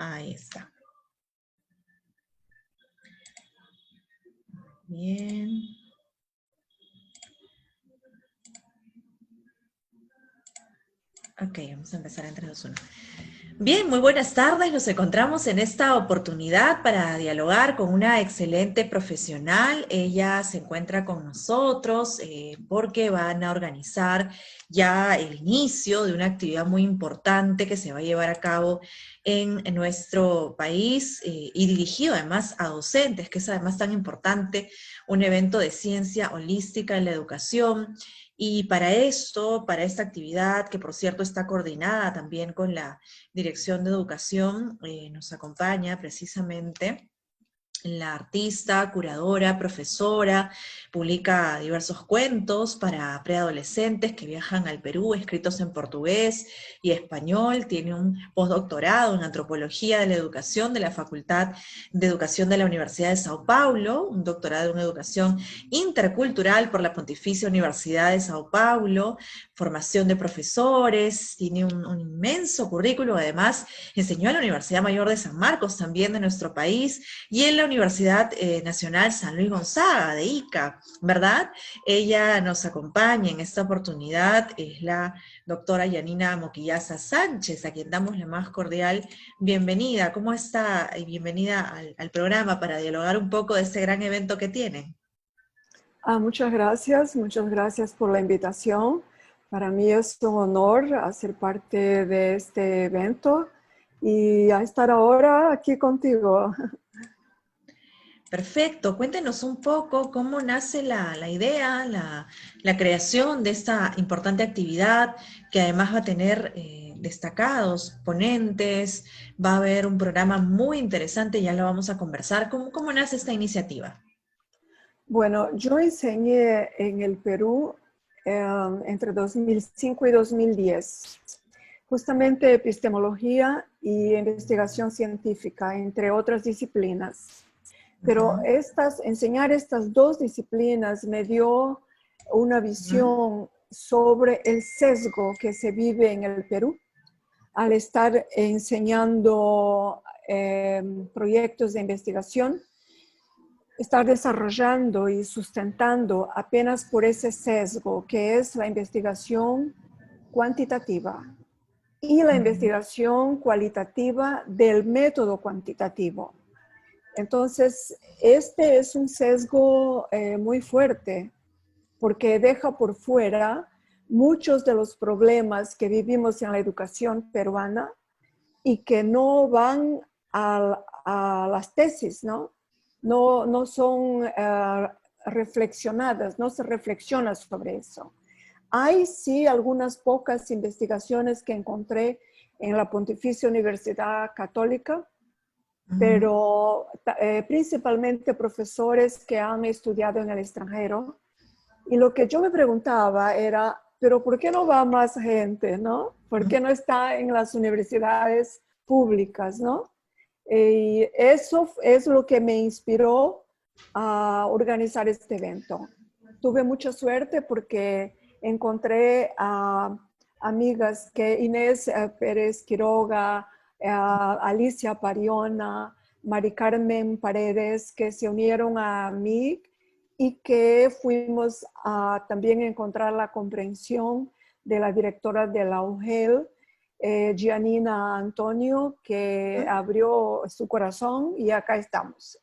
Ahí está. Bien. Ok, vamos a empezar en 3, 2, 1. Bien, muy buenas tardes. Nos encontramos en esta oportunidad para dialogar con una excelente profesional. Ella se encuentra con nosotros porque van a organizar ya el inicio de una actividad muy importante que se va a llevar a cabo en nuestro país y dirigido además a docentes, que es además tan importante, un evento de ciencia holística en la educación. Y para esto, para esta actividad, que por cierto está coordinada también con la Dirección de Educación, nos acompaña precisamente la artista, curadora, profesora, publica diversos cuentos para preadolescentes que viajan al Perú, escritos en portugués y español. Tiene un postdoctorado en Antropología de la Educación de la Facultad de Educación de la Universidad de Sao Paulo, un doctorado en Educación Intercultural por la Pontificia Universidad de Sao Paulo, formación de profesores, tiene un inmenso currículo, además enseñó en la Universidad Mayor de San Marcos, también de nuestro país, y en la Universidad Nacional San Luis Gonzaga, de Ica, ¿verdad? Ella nos acompaña en esta oportunidad, es la doctora Yanina Moquillaza Sánchez, a quien damos la más cordial bienvenida. ¿Cómo está? Y bienvenida al programa para dialogar un poco de este gran evento que tienen. Muchas gracias por la invitación. Para mí es un honor hacer parte de este evento y a estar ahora aquí contigo. Perfecto, cuéntenos un poco cómo nace la idea, la creación de esta importante actividad que además va a tener destacados ponentes, va a haber un programa muy interesante, ya lo vamos a conversar. ¿Cómo nace esta iniciativa? Bueno, yo enseñé en el Perú entre 2005 y 2010, justamente epistemología y investigación científica, entre otras disciplinas. Pero enseñar estas dos disciplinas me dio una visión sobre el sesgo que se vive en el Perú al estar enseñando proyectos de investigación, estar desarrollando y sustentando apenas por ese sesgo que es la investigación cuantitativa y la investigación cualitativa del método cuantitativo. Entonces, este es un sesgo muy fuerte porque deja por fuera muchos de los problemas que vivimos en la educación peruana y que no van a las tesis, ¿no? No son reflexionadas, no se reflexiona sobre eso. Hay sí algunas pocas investigaciones que encontré en la Pontificia Universidad Católica, pero principalmente profesores que han estudiado en el extranjero. Y lo que yo me preguntaba era, pero ¿por qué no va más gente, no? ¿Por qué no está en las universidades públicas, no? Y eso es lo que me inspiró a organizar este evento. Tuve mucha suerte porque encontré a amigas que Inés Pérez Quiroga, Alicia Pariona, Mari Carmen Paredes, que se unieron a mí y que fuimos a también encontrar la comprensión de la directora de la UGEL, Gianina Antonio, que abrió su corazón y acá estamos.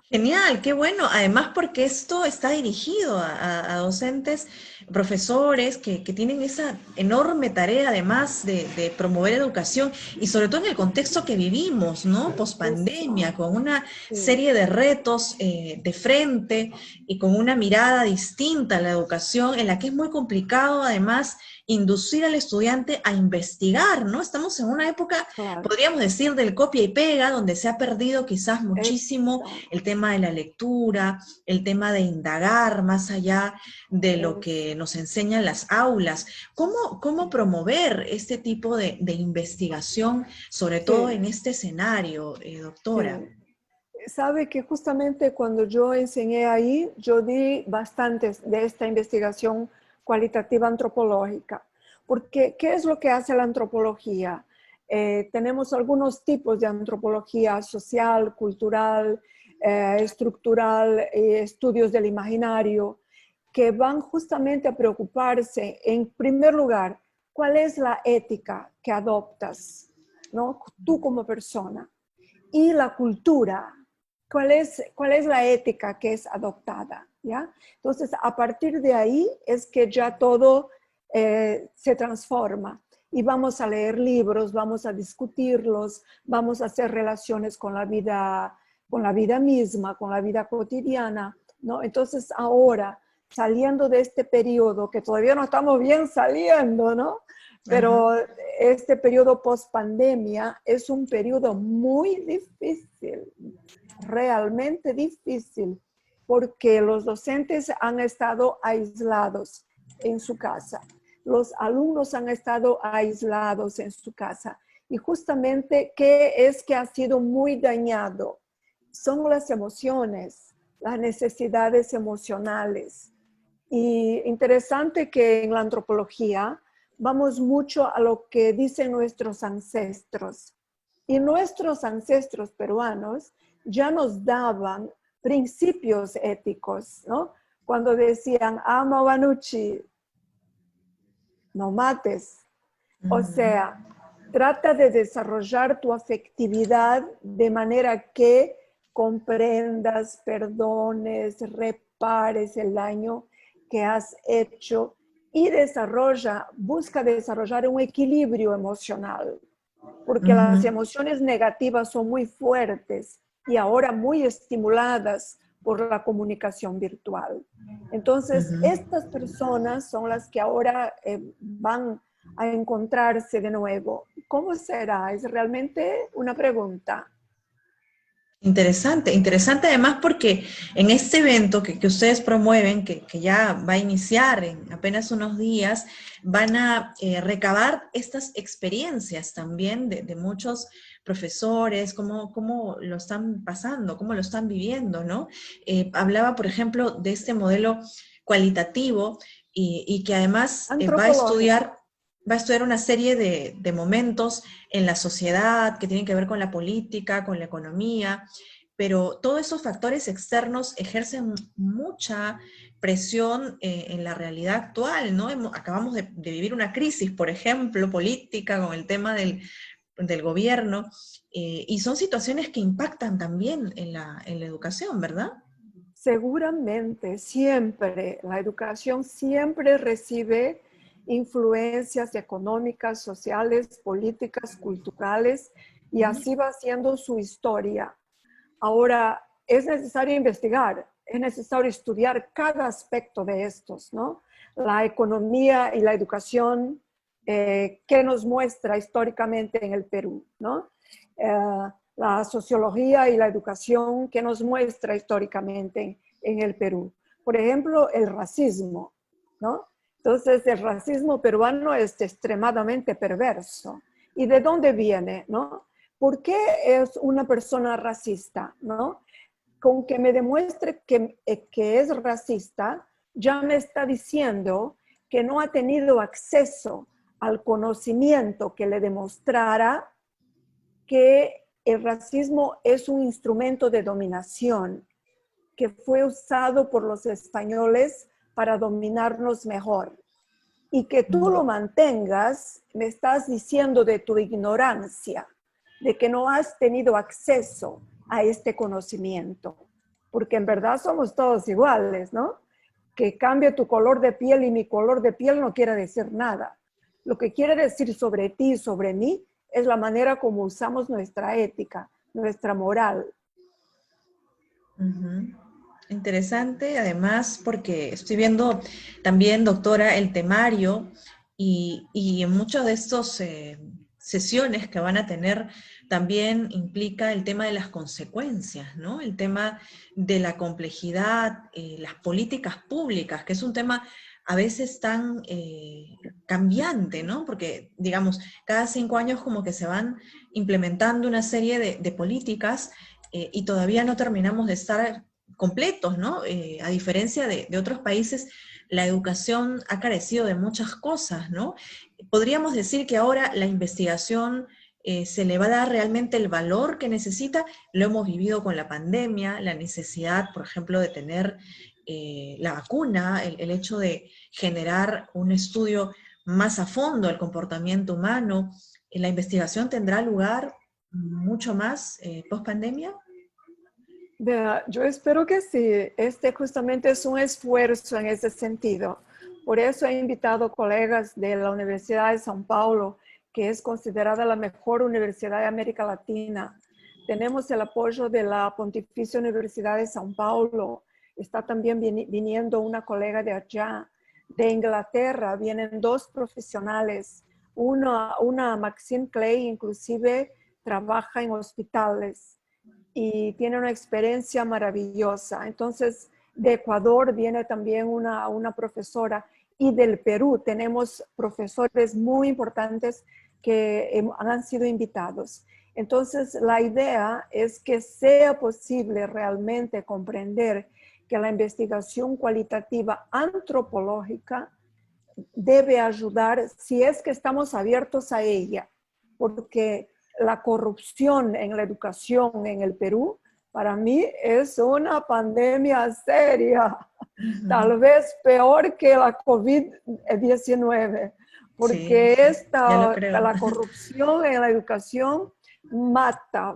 Genial, qué bueno. Además, porque esto está dirigido a docentes, profesores que tienen esa enorme tarea, además de promover educación, y sobre todo en el contexto que vivimos, ¿no? Pospandemia, con una serie de retos de frente y con una mirada distinta a la educación, en la que es muy complicado, además, inducir al estudiante a investigar, ¿no? Estamos en una época, podríamos decir, del copia y pega, donde se ha perdido quizás muchísimo el tema de la lectura, el tema de indagar más allá de lo que nos enseñan las aulas. ¿Cómo promover este tipo de investigación, sobre todo en este escenario, doctora? Sabe que justamente cuando yo enseñé ahí, yo di bastantes de esta investigación cualitativa antropológica. Porque, ¿qué es lo que hace la antropología? Tenemos algunos tipos de antropología social, cultural, estructural, estudios del imaginario, que van justamente a preocuparse, en primer lugar, cuál es la ética que adoptas, ¿no? Tú como persona. Y la cultura, cuál es la ética que es adoptada, ¿ya? Entonces, a partir de ahí es que ya todo se transforma. Y vamos a leer libros, vamos a discutirlos, vamos a hacer relaciones con la vida misma, con la vida cotidiana, ¿no? Entonces, ahora, saliendo de este periodo, que todavía no estamos bien saliendo, ¿no? Pero este periodo post pandemia es un periodo muy difícil, realmente difícil, porque los docentes han estado aislados en su casa, los alumnos han estado aislados en su casa. Y justamente, ¿qué es que ha sido muy dañado? Son las emociones, las necesidades emocionales. Y interesante que en la antropología vamos mucho a lo que dicen nuestros ancestros. Y nuestros ancestros peruanos ya nos daban principios éticos, ¿no? Cuando decían, ama Banuchi, no mates. O sea, trata de desarrollar tu afectividad de manera que comprendas, perdones, repares el daño que has hecho y busca desarrollar un equilibrio emocional, porque las emociones negativas son muy fuertes y ahora muy estimuladas por la comunicación virtual. Entonces, estas personas son las que ahora van a encontrarse de nuevo. ¿Cómo será? Es realmente una pregunta. Interesante, interesante además porque en este evento que ustedes promueven, que ya va a iniciar en apenas unos días, van a recabar estas experiencias también de muchos profesores, cómo lo están pasando, cómo lo están viviendo, ¿no? Hablaba, por ejemplo, de este modelo cualitativo y que además Antropológico. va a estudiar una serie de momentos en la sociedad que tienen que ver con la política, con la economía, pero todos esos factores externos ejercen mucha presión en la realidad actual, ¿no? Acabamos de vivir una crisis, por ejemplo, política con el tema del gobierno, y son situaciones que impactan también en la educación, ¿verdad? Seguramente, siempre, la educación siempre recibe influencias económicas, sociales, políticas, culturales, y así va siendo su historia. Ahora, es necesario investigar, es necesario estudiar cada aspecto de estos, ¿no? La economía y la educación, ¿qué nos muestra históricamente en el Perú, ¿no? La sociología y la educación, ¿qué nos muestra históricamente en el Perú? Por ejemplo, el racismo, ¿no? Entonces, el racismo peruano es extremadamente perverso. ¿Y de dónde viene, no? ¿Por qué es una persona racista, no? Con que me demuestre que es racista, ya me está diciendo que no ha tenido acceso al conocimiento que le demostrara que el racismo es un instrumento de dominación que fue usado por los españoles para dominarnos mejor. Y que tú lo mantengas, me estás diciendo de tu ignorancia, de que no has tenido acceso a este conocimiento. Porque en verdad somos todos iguales, ¿no? Que cambie tu color de piel y mi color de piel no quiere decir nada. Lo que quiere decir sobre ti y sobre mí es la manera como usamos nuestra ética, nuestra moral. Interesante, además, porque estoy viendo también, doctora, el temario y en muchas de estas sesiones que van a tener también implica el tema de las consecuencias, ¿no? El tema de la complejidad, las políticas públicas, que es un tema a veces tan cambiante, ¿no? Porque, digamos, cada 5 años como que se van implementando una serie de políticas y todavía no terminamos de estar completos, ¿no? A diferencia de otros países, la educación ha carecido de muchas cosas, ¿no? Podríamos decir que ahora la investigación se le va a dar realmente el valor que necesita. Lo hemos vivido con la pandemia, la necesidad, por ejemplo, de tener la vacuna, el hecho de generar un estudio más a fondo del comportamiento humano. ¿La investigación tendrá lugar mucho más post pandemia? Vea, yo espero que sí. Este justamente es un esfuerzo en ese sentido. Por eso he invitado colegas de la Universidad de São Paulo, que es considerada la mejor universidad de América Latina. Tenemos el apoyo de la Pontificia Universidad de São Paulo. Está también viniendo una colega de allá. De Inglaterra vienen dos profesionales. Una Maxine Clay, inclusive trabaja en hospitales y tiene una experiencia maravillosa. Entonces, de Ecuador viene también una profesora, y del Perú tenemos profesores muy importantes que han sido invitados. Entonces, la idea es que sea posible realmente comprender que la investigación cualitativa antropológica debe ayudar si es que estamos abiertos a ella, porque la corrupción en la educación en el Perú, para mí es una pandemia seria, tal vez peor que la COVID-19, Sí, porque sí, ya lo creo. la corrupción en la educación mata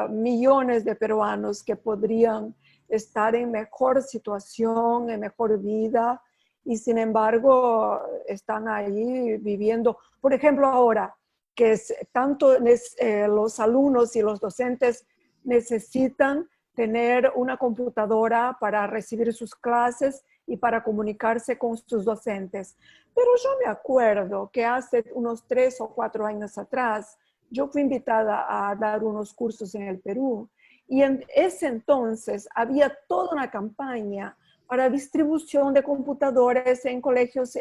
millones de peruanos que podrían estar en mejor situación, en mejor vida, y sin embargo están ahí viviendo. Por ejemplo, ahora que tanto los alumnos y los docentes necesitan tener una computadora para recibir sus clases y para comunicarse con sus docentes. Pero yo me acuerdo que hace unos 3 o 4 años atrás, yo fui invitada a dar unos cursos en el Perú, y en ese entonces había toda una campaña para distribución de computadores en colegios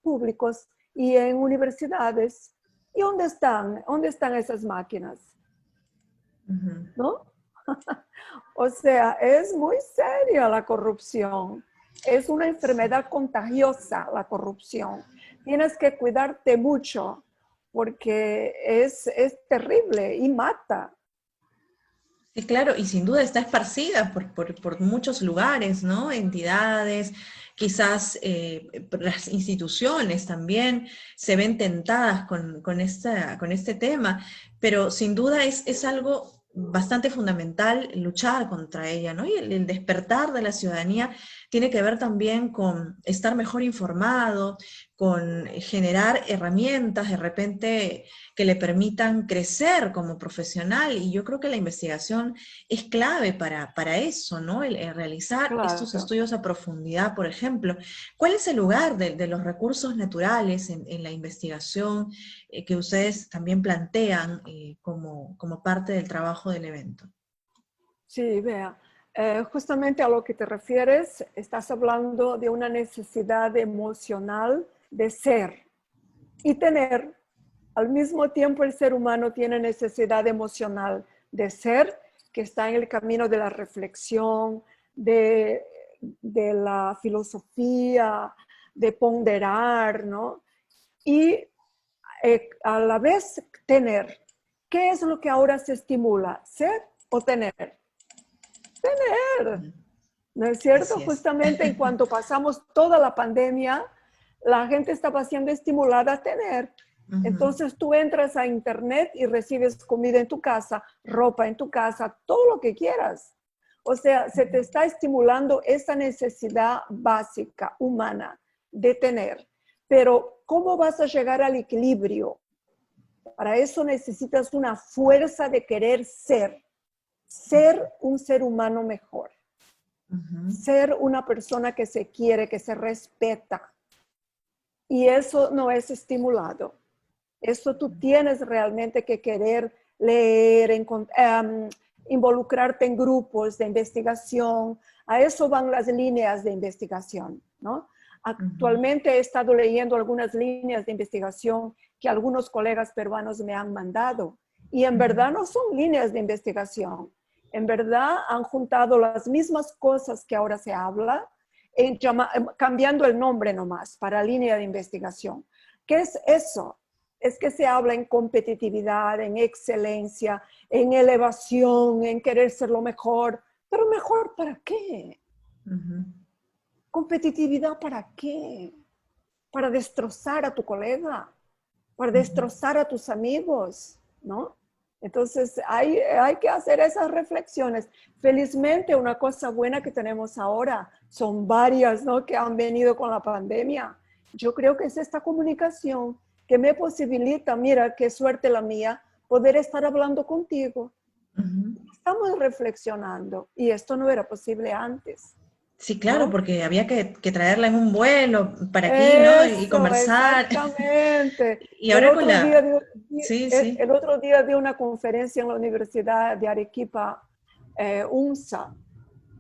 públicos y en universidades. ¿Y dónde están? ¿Dónde están esas máquinas? ¿No? O sea, es muy seria la corrupción. Es una enfermedad contagiosa la corrupción. Tienes que cuidarte mucho porque es terrible y mata. Sí, claro, y sin duda está esparcida por muchos lugares, ¿no? Entidades, quizás las instituciones también se ven tentadas con este tema, pero sin duda es algo bastante fundamental luchar contra ella, ¿no? Y el despertar de la ciudadanía tiene que ver también con estar mejor informado, con generar herramientas de repente que le permitan crecer como profesional, y yo creo que la investigación es clave para eso, ¿no? El realizar estos Claro. estudios a profundidad, por ejemplo. ¿Cuál es el lugar de los recursos naturales en la investigación que ustedes también plantean como parte del trabajo del evento? Sí, vea. Justamente a lo que te refieres, estás hablando de una necesidad emocional de ser y tener. Al mismo tiempo, el ser humano tiene necesidad emocional de ser, que está en el camino de la reflexión, de la filosofía, de ponderar, ¿no? Y a la vez tener. ¿Qué es lo que ahora se estimula? ¿Ser o tener? Tener. ¿No es cierto? Así es. Justamente en cuanto pasamos toda la pandemia, la gente estaba siendo estimulada a tener. Entonces tú entras a internet y recibes comida en tu casa, ropa en tu casa, todo lo que quieras. O sea, se te está estimulando esa necesidad básica, humana, de tener. Pero ¿cómo vas a llegar al equilibrio? Para eso necesitas una fuerza de querer ser un ser humano mejor. Ser una persona que se quiere, que se respeta. Y eso no es estimulado. Eso tú tienes realmente que querer leer, involucrarte en grupos de investigación. A eso van las líneas de investigación, ¿no? Actualmente he estado leyendo algunas líneas de investigación que algunos colegas peruanos me han mandado. Y en verdad no son líneas de investigación. En verdad han juntado las mismas cosas que ahora se habla, cambiando el nombre nomás para línea de investigación. ¿Qué es eso? es que se habla en competitividad, en excelencia, en elevación, en querer ser lo mejor. Pero mejor, ¿para qué? Ujú. ¿Competitividad para qué? Para destrozar a tu colega, para Ujú. destrozar a tus amigos, ¿no? Entonces hay que hacer esas reflexiones. Felizmente una cosa buena que tenemos ahora, son varias, ¿no?, que han venido con la pandemia. Yo creo que es esta comunicación que me posibilita, mira, qué suerte la mía, poder estar hablando contigo. Ujú. Estamos reflexionando y esto no era posible antes, Sí, claro, ¿no? porque había que traerla en un vuelo para aquí, ¿no? Y Eso, conversar. exactamente. Y ahora con la... Sí, El sí. otro día di una conferencia en la Universidad de Arequipa, UNSA,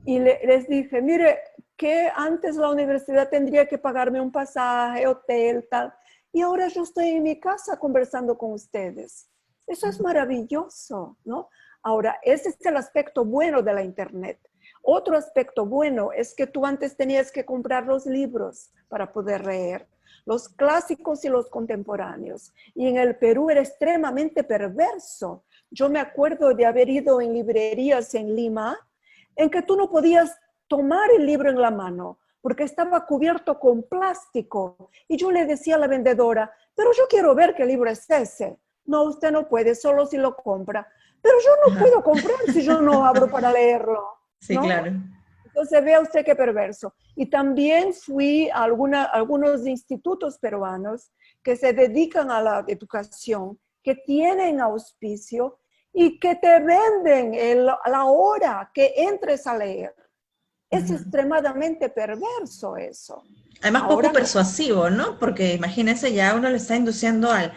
y les dije, mire, que antes la universidad tendría que pagarme un pasaje, hotel, tal, y ahora yo estoy en mi casa conversando con ustedes. Eso es maravilloso, ¿no? Ahora, ese es el aspecto bueno de la Internet. Otro aspecto bueno es que tú antes tenías que comprar los libros para poder leer, los clásicos y los contemporáneos. Y en el Perú era extremadamente perverso. Yo me acuerdo de haber ido en librerías en Lima, en que tú no podías tomar el libro en la mano, porque estaba cubierto con plástico. Y yo le decía a la vendedora, pero yo quiero ver qué libro es ese. No, usted no puede, solo si lo compra. Pero yo no Ajá. puedo comprar si yo no abro para leerlo, Sí, ¿no? claro. Entonces vea usted qué perverso. Y también fui a algunos institutos peruanos que se dedican a la educación, que tienen auspicio y que te venden la hora que entres a leer. Es Ujú. extremadamente perverso eso. Además, poco Ahora no. persuasivo, ¿no? Porque imagínense, ya uno le está induciendo al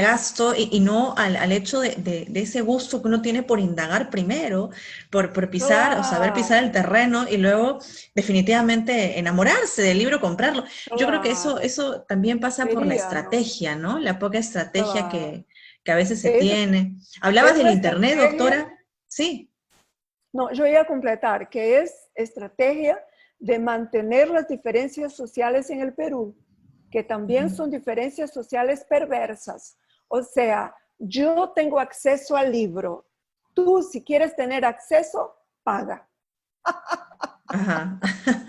gasto y no al hecho de ese gusto que uno tiene por indagar primero, por pisar o saber pisar el Claro, terreno y luego definitivamente enamorarse del libro, comprarlo. Yo creo que claro. eso también pasa por la Diría, ¿no? estrategia, ¿no? La poca estrategia Claro. que a veces se Es, tiene. Hablabas es del la internet, estrategia. doctora. Sí. No, yo iba a completar que es estrategia de mantener las diferencias sociales en el Perú, que también Ujú. son diferencias sociales perversas. O sea, yo tengo acceso al libro. Tú, si quieres tener acceso, paga. Ajá.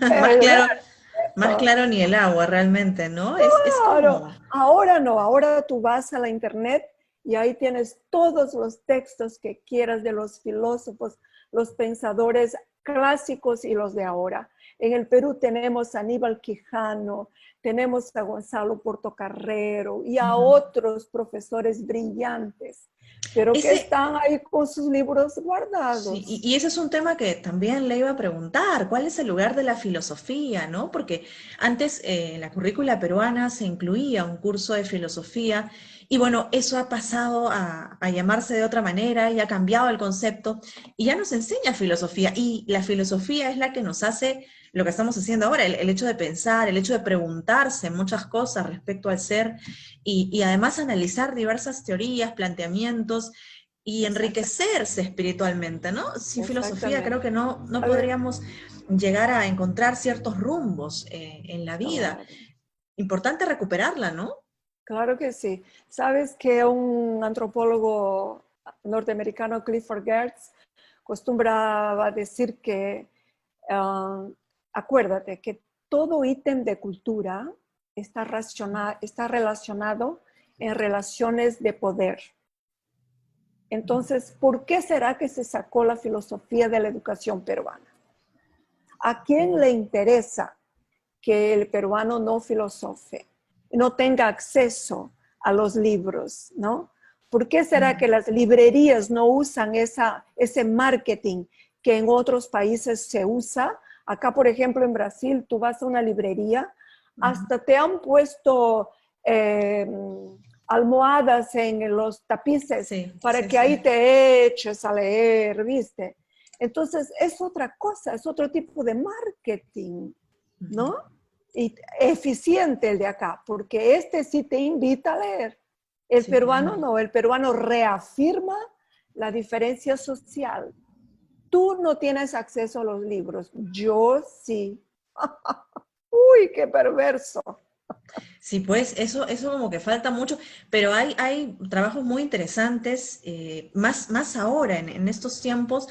Más Perverso. claro ni el agua realmente, ¿no? Es Claro, como... ahora no, ahora tú vas a la internet y ahí tienes todos los textos que quieras de los filósofos, los pensadores clásicos y los de ahora. En el Perú tenemos a Aníbal Quijano, tenemos a Gonzalo Portocarrero y a Ujú. otros profesores brillantes, pero que Ese, están ahí con sus libros sí, guardados. y ese es un tema que también le iba a preguntar, ¿cuál es el lugar de la filosofía, no? Porque antes en la currícula peruana se incluía un curso de filosofía y bueno, eso ha pasado a llamarse de otra manera y ha cambiado el concepto y ya nos enseña filosofía y la filosofía es la que nos hace lo que estamos haciendo ahora, el hecho de pensar, el hecho de preguntarse muchas cosas respecto al ser y además analizar diversas teorías, planteamientos y Exacta- enriquecerse espiritualmente, ¿no? Sin filosofía creo que Exactamente. no A ver, podríamos llegar a encontrar ciertos rumbos en la vida. claro. Importante recuperarla, ¿no? Claro que sí. Sabes que un antropólogo norteamericano, Clifford Geertz, acostumbraba a decir que, ah, acuérdate que todo ítem de cultura está relacionado en relaciones de poder. Entonces, ¿por qué será que se sacó la filosofía de la educación peruana? ¿A quién le interesa que el peruano no filosofe, no tenga acceso a los libros, ¿no? ¿Por qué será que las librerías no usan ese marketing que en otros países se usa? Acá, por ejemplo, en Brasil, tú vas a una librería, hasta te han puesto eh, almohadas en los tapices Sí, para sí, que sí. ahí te eches a leer, ¿viste? Entonces, es otra cosa, es otro tipo de marketing, ¿no? Y eficiente el de acá, porque este sí te invita a leer. El Sí, claro. peruano no, el peruano reafirma la diferencia social. Tú no tienes acceso a los libros, yo sí. Uy, qué perverso. Sí, pues eso como que falta mucho, pero hay trabajos muy interesantes, más ahora, en estos tiempos,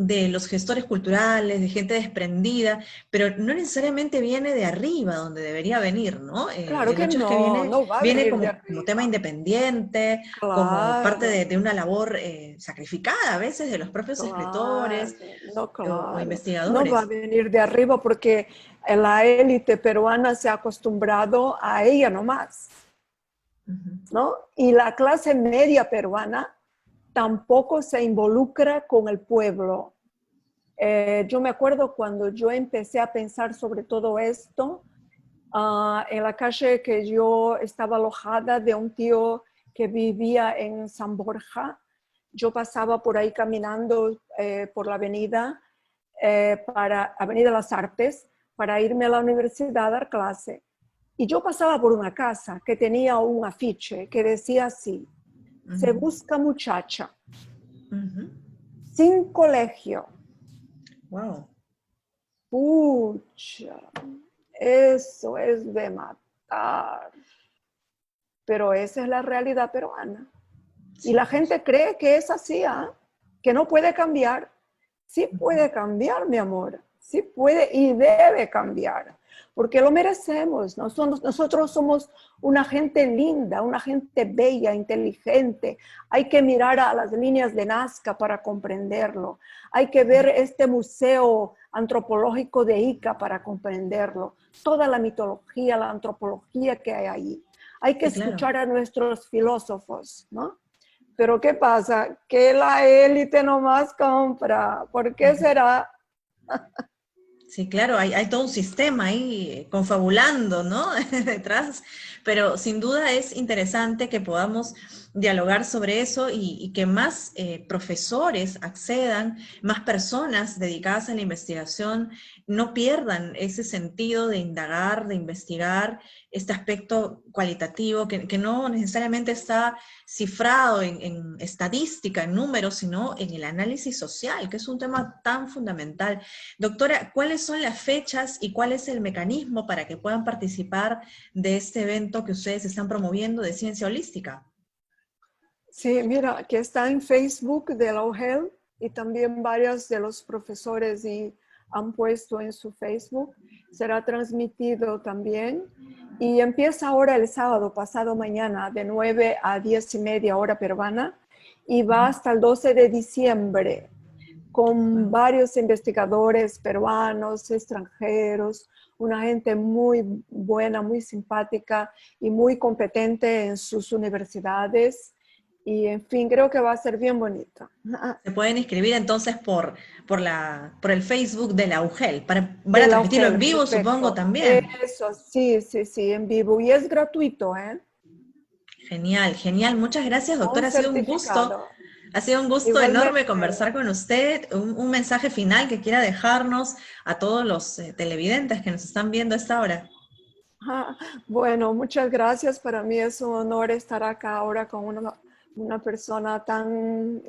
de los gestores culturales, de gente desprendida, pero no necesariamente viene de arriba, donde debería venir, ¿no? Claro El que hecho es que no, no va a viene venir de como tema arriba. independiente, como parte Claro, de una labor sacrificada a veces de los propios escritores claro, no, o claro. No va a investigadores. venir de arriba porque la élite peruana se ha acostumbrado a ella nomás, Ujú. ¿no? Y la clase media peruana tampoco se involucra con el pueblo. Yo me acuerdo cuando yo empecé a pensar sobre todo esto, en la calle que yo estaba alojada de un tío que vivía en San Borja. Yo pasaba por ahí caminando por la avenida, para Avenida Las Artes, para irme a la universidad a dar clase. Y yo pasaba por una casa que tenía un afiche que decía así: se Ujú. busca muchacha, Ujú. sin colegio. Wow. Pucha, eso es de matar. Pero esa es la realidad peruana. Y Sí, la pues. gente cree que es así, ¿ah? Que no puede cambiar. Sí puede cambiar, mi amor. Sí puede y debe cambiar. Porque lo merecemos. Nosotros somos una gente linda, una gente bella, inteligente. Hay que mirar a las líneas de Nazca para comprenderlo. Hay que ver este museo antropológico de Ica para comprenderlo. Toda la mitología, la antropología que hay ahí. Hay que Sí, claro. escuchar a nuestros filósofos, ¿no? Pero ¿qué pasa? Que la élite nomás compra. ¿Por qué será? Sí, claro, hay todo un sistema ahí confabulando, ¿no? Detrás, pero sin duda es interesante que podamos dialogar sobre eso y que más profesores accedan, más personas dedicadas a la investigación no pierdan ese sentido de indagar, de investigar este aspecto cualitativo que no necesariamente está cifrado en estadística, en números, sino en el análisis social, que es un tema tan fundamental. Doctora, ¿cuáles son las fechas y cuál es el mecanismo para que puedan participar de este evento que ustedes están promoviendo de ciencia holística? Sí, mira, que está en Facebook de la UGEL y también varios de los profesores y han puesto en su Facebook. Será transmitido también y empieza ahora el sábado, pasado mañana, de 9 a 10:30 hora peruana y va hasta el 12 de diciembre con Wow. varios investigadores peruanos, extranjeros, una gente muy buena, muy simpática y muy competente en sus universidades. Y en fin, creo que va a ser bien bonito. Se pueden inscribir entonces por el Facebook de la UGEL. Van De a la transmitirlo en UGEL, vivo, supongo, perfecto. también. Eso, sí, sí, sí, en vivo. Y es gratuito, ¿eh? Genial, genial. Muchas gracias, Con doctora. Ha sido un gusto. certificado. Ha sido un gusto enorme Igualmente. conversar con usted. Un mensaje final que quiera dejarnos a todos los televidentes que nos están viendo a esta hora. Bueno, muchas gracias. Para mí es un honor estar acá ahora con una persona tan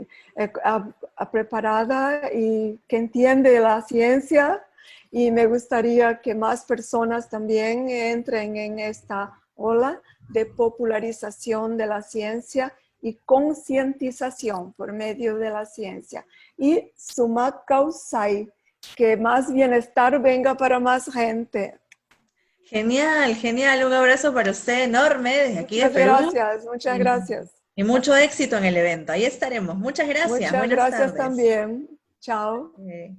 preparada y que entiende la ciencia. Y me gustaría que más personas también entren en esta ola de popularización de la ciencia y concientización por medio de la ciencia. Y sumat causai, que más bienestar venga para más gente. Genial, genial. Un abrazo para usted enorme desde aquí de Muchas Perú gracias, muchas y, gracias. y mucho éxito en el evento. Ahí estaremos. Muchas gracias. Muchas Buenas gracias tardes. también. Chao. Eh,